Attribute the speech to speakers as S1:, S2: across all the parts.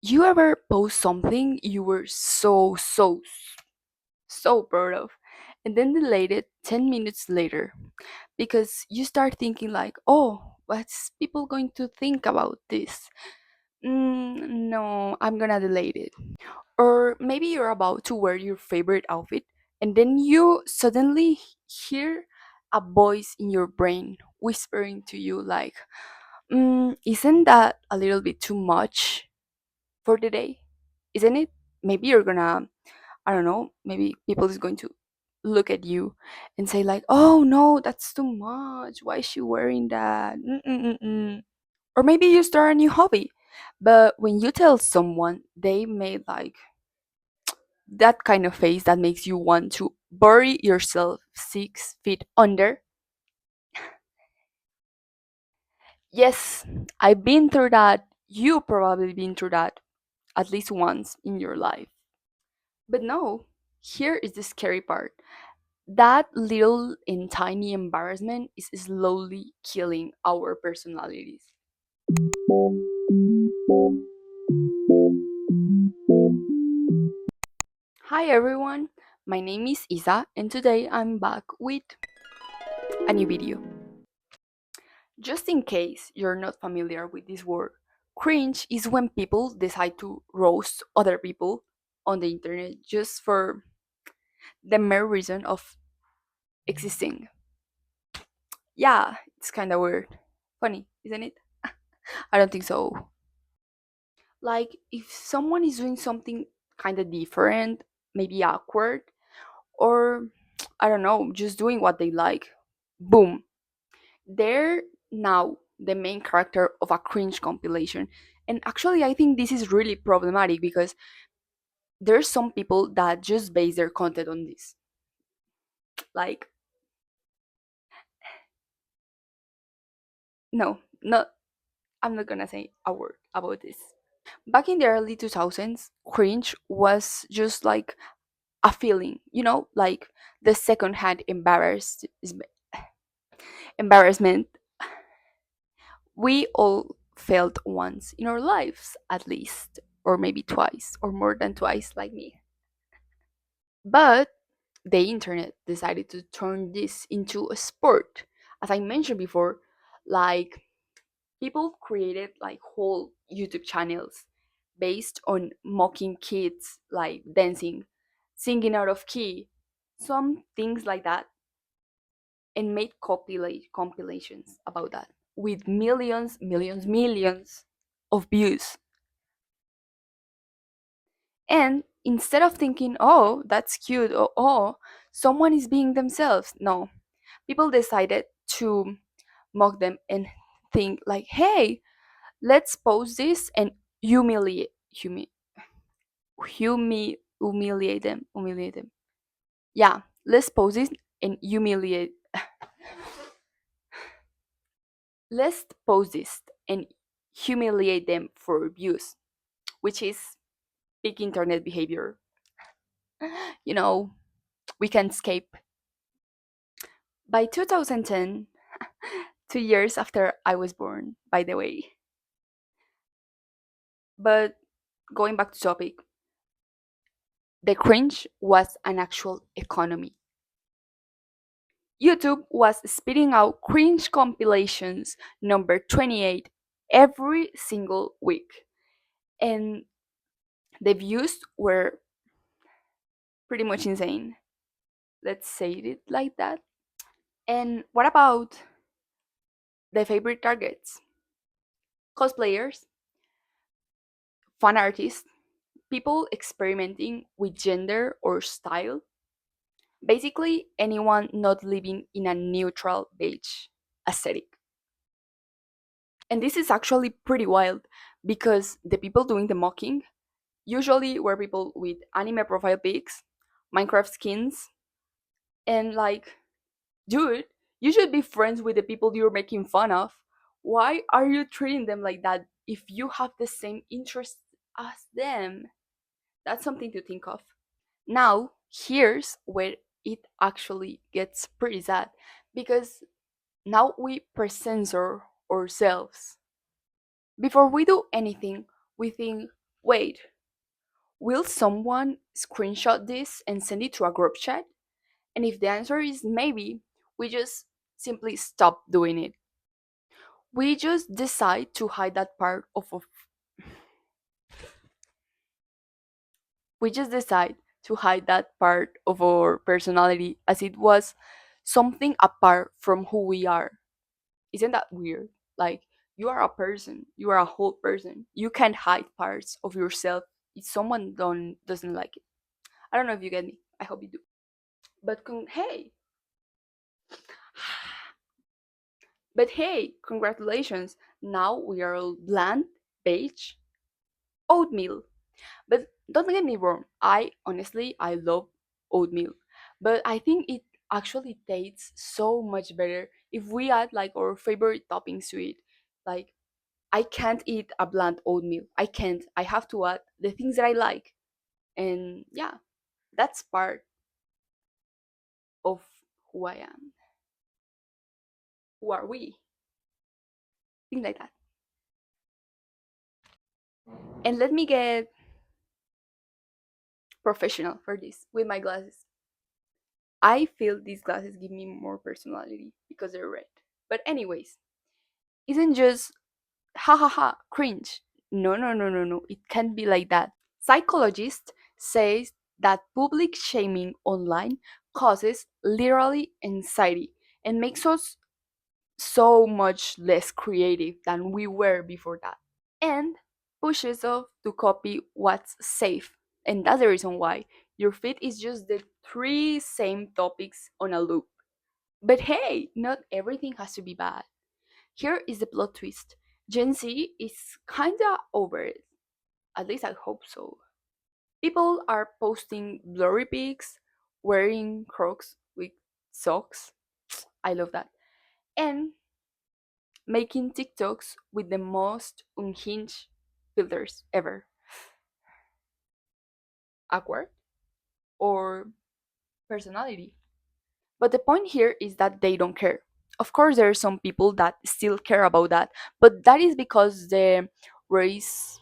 S1: You ever post something you were so proud of and then delete it 10 minutes later because you start thinking like, "Oh, what's people going to think about this?" No, I'm gonna delete it. Or maybe you're about to wear your favorite outfit and then you suddenly hear a voice in your brain whispering to you like, isn't that a little bit too much for the day? Isn't it? Maybe you're gonna, I don't know, maybe people is going to look at you and say like, "Oh no, that's too much. Why is she wearing that?" Mm-mm-mm-mm. Or maybe you start a new hobby, but when you tell someone, they made like that kind of face that makes you want to bury yourself 6 feet under. Yes, I've been through that. You probably been through that at least once in your life. But no, here is the scary part. That little and tiny embarrassment is slowly killing our personalities. Hi everyone, my name is Isa, and today I'm back with a new video. Just in case you're not familiar with this word, cringe is when people decide to roast other people on the internet just for the mere reason of existing. Yeah, it's kind of weird. Funny, isn't it? I don't think so. Like, if someone is doing something kind of different, maybe awkward, or I don't know, just doing what they like, boom, they're now the main character of a cringe compilation. And actually, I think this is really problematic because there's some people that just base their content on this. Like, no, not, I'm not gonna say a word about this. Back in the early 2000s, cringe was just like a feeling, like the secondhand embarrassment we all felt once in our lives, at least, or maybe twice, or more than twice, like me. But the internet decided to turn this into a sport. As I mentioned before, like people created like whole YouTube channels based on mocking kids, like dancing, singing out of key, some things like that, and made compilations about that with millions of views. And instead of thinking, "Oh, that's cute," or "Oh, someone is being themselves," no, people decided to mock them and think like, "Hey, let's post this and humiliate them. Yeah, let's post it and let's post this and humiliate them for views," which is big internet behavior. You know, we can escape. By 2010, 2 years after I was born, by the way. But going back to topic, the cringe was an actual economy. YouTube was spitting out cringe compilations number 28 every single week. And the views were pretty much insane. Let's say it like that. And what about the favorite targets? Cosplayers, fan artists, people experimenting with gender or style, basically anyone not living in a neutral beige aesthetic. And this is actually pretty wild because the people doing the mocking usually were people with anime profile pics, Minecraft skins, and like, dude, you should be friends with the people you're making fun of. Why are you treating them like that if you have the same interests as them? That's something to think of. Now, here's where it actually gets pretty sad because now we pre-censor ourselves. Before we do anything, we think, Wait, will someone screenshot this and send it to a group chat? And if the answer is maybe, we just simply stop doing it. We just decide to hide that part of we just decide to hide that part of our personality as it was something apart from who we are. Isn't that weird? Like, you are a person, you are a whole person. You can't hide parts of yourself if someone doesn't like it. I don't know if you get me. I hope you do. But hey, but hey, congratulations. Now we are all bland, beige, oatmeal. But don't get me wrong, I love oatmeal. But I think it actually tastes so much better if we add like our favorite toppings to it. Like, I can't eat a bland oatmeal. I can't. I have to add the things that I like. And yeah, that's part of who I am. Who are we? Things like that. And let me get professional for this with my glasses. I feel these glasses give me more personality because they're red. But anyways, isn't just ha ha ha cringe. No, no, no, no, no. It can't be like that. Psychologist says that public shaming online causes literally anxiety and makes us so much less creative than we were before that. And pushes us to copy what's safe. And that's the reason why your feed is just the three same topics on a loop. But hey, not everything has to be bad. Here is the plot twist. Gen Z is kinda over it. At least I hope so. People are posting blurry pics, wearing crocs with socks. I love that. And making TikToks with the most unhinged filters ever. Awkward or personality. But the point here is that they don't care. Of course, there are some people that still care about that, but that is because the race.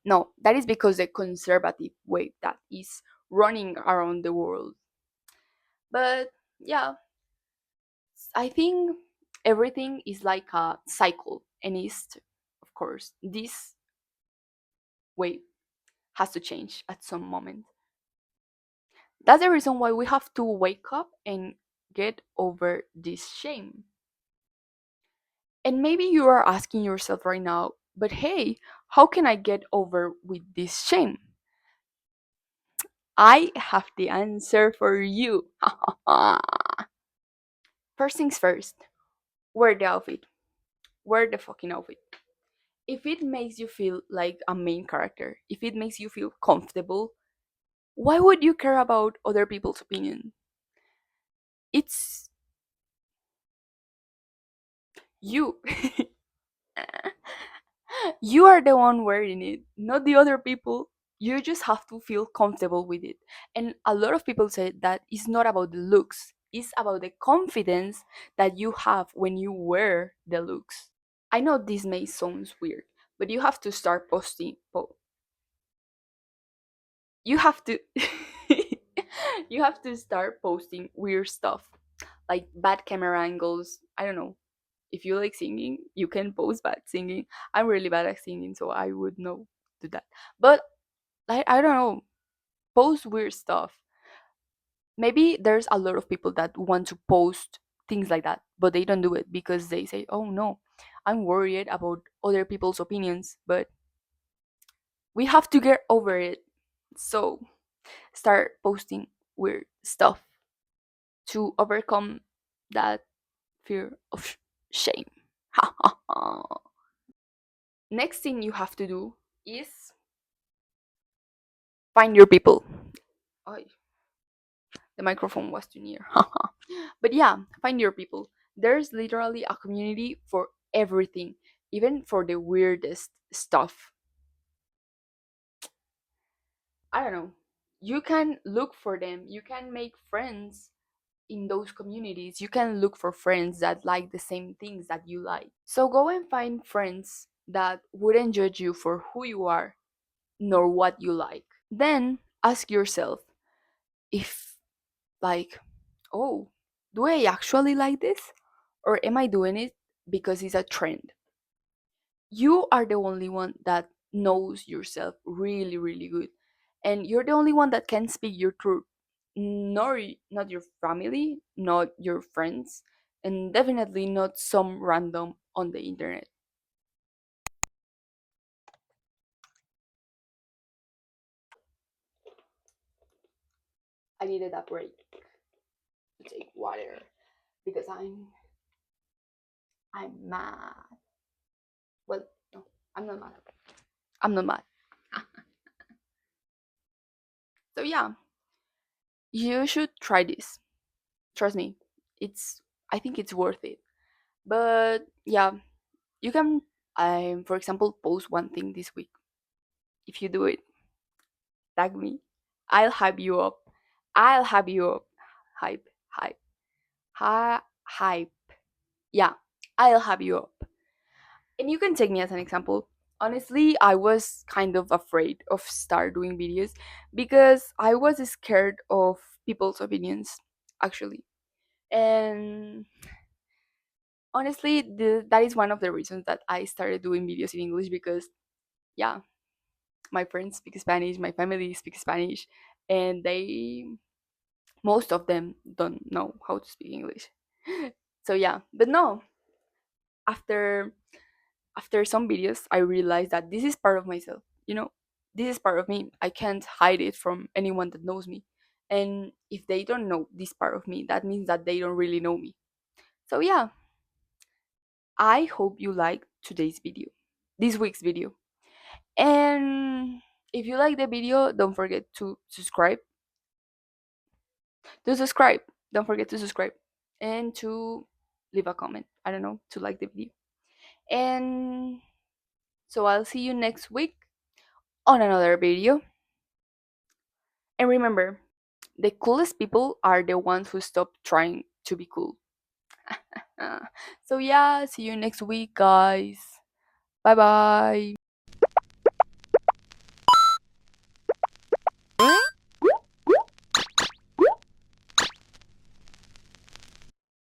S1: No, that is because the conservative wave that is running around the world. But yeah, I think everything is like a cycle, and is, of course, this wave has to change at some moment. That's the reason why we have to wake up and get over this shame. And maybe you are asking yourself right now, but hey, how can I get over with this shame? I have the answer for you. First things first, wear the outfit. Wear the fucking outfit. If it makes you feel like a main character, if it makes you feel comfortable, why would you care about other people's opinion? It's you. You are the one wearing it, not the other people. You just have to feel comfortable with it. And a lot of people say that it's not about the looks, it's about the confidence that you have when you wear the looks. I know this may sound weird, but you have to start posting. You have to. You have to start posting weird stuff, like bad camera angles. I don't know. If you like singing, you can post bad singing. I'm really bad at singing, so I would know do that. But I don't know. Post weird stuff. Maybe there's a lot of people that want to post things like that, but they don't do it because they say, "Oh no, I'm worried about other people's opinions." But we have to get over it. So start posting weird stuff to overcome that fear of shame. Next thing you have to do is find your people. Oh, the microphone was too near. But yeah, find your people. There's literally a community for everything, even for the weirdest stuff. I don't know. You can look for them. You can make friends in those communities. You can look for friends that like the same things that you like. So go and find friends that wouldn't judge you for who you are nor what you like. Then ask yourself if, like, oh, do I actually like this? Or am I doing it because it's a trend? You are the only one that knows yourself really, really good. And you're the only one that can speak your truth. Nor not your family, not your friends, and definitely not some random on the internet. I needed a break to take water because I'm mad. Well, no, I'm not mad. I'm not mad. So yeah, you should try this. Trust me, it's I think it's worth it. But yeah, you can, for example, post one thing this week. If you do it, tag me. I'll hype you up. I'll hype you up. Hype, hype, hype. Yeah, I'll hype you up. And you can take me as an example. Honestly, I was kind of afraid of start doing videos because I was scared of people's opinions, actually. And honestly, that is one of the reasons that I started doing videos in English because, yeah, my friends speak Spanish, my family speaks Spanish, and most of them don't know how to speak English. So yeah, but no, after some videos, I realized that this is part of myself. This is part of me. I can't hide it from anyone that knows me. And if they don't know this part of me, that means that they don't really know me. So yeah, I hope you like today's video, this week's video. And if you like the video, don't forget to subscribe. To subscribe. Don't forget to subscribe and to leave a comment. I don't know, to like the video. And so I'll see you next week on another video. And remember, the coolest people are the ones who stop trying to be cool. Uh, so yeah, see you next week, guys. Bye bye.